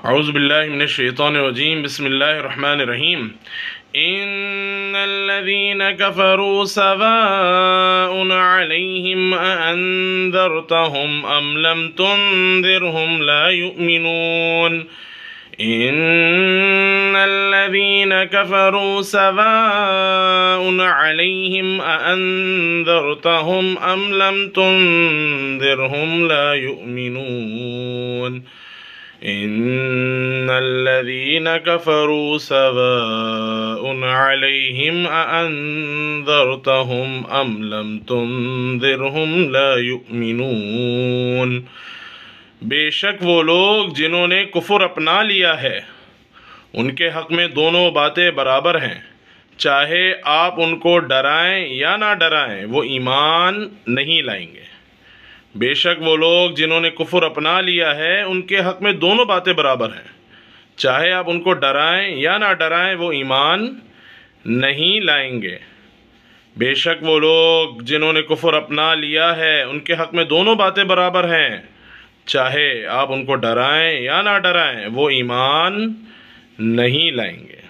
औज़ु बिल्लाहि मिनश शैतानिर रजीम बिस्मिल्लाहिर रहमानिर रहीम। इन्नल्लज़ीना कफ़रू सवाउन अलैहिम अअन्ज़रतहुम अम लम तुन्ज़िरहुम ला युमिनून। इन्नल्लज़ीना कफ़रू सवाउन अलैहिम अअन्ज़रतहुम अम लम तुन्ज़िरहुम ला युमिनून। इन्नल्लज़ीना कफ़रू सवाउन अलैहिम अअन्ज़रतहुम अम लम तुन्ज़िरहुम ला युमिनून। बेशक वो लोग जिन्होंने कुफ़्र अपना लिया है उनके हक़ में दोनों बातें बराबर हैं, चाहे आप उनको डराएं या ना डराएं वो ईमान नहीं लाएंगे। बेशक वो लोग जिन्होंने कुफ़्र अपना लिया है उनके हक़ में दोनों बातें बराबर हैं, चाहे आप उनको डराएं या ना डराएं वो ईमान नहीं लाएंगे। बेशक वो लोग जिन्होंने कुफ़्र अपना लिया है उनके हक़ में दोनों बातें बराबर हैं, चाहे आप उनको डराएं या ना डराएं वो ईमान नहीं लाएंगे।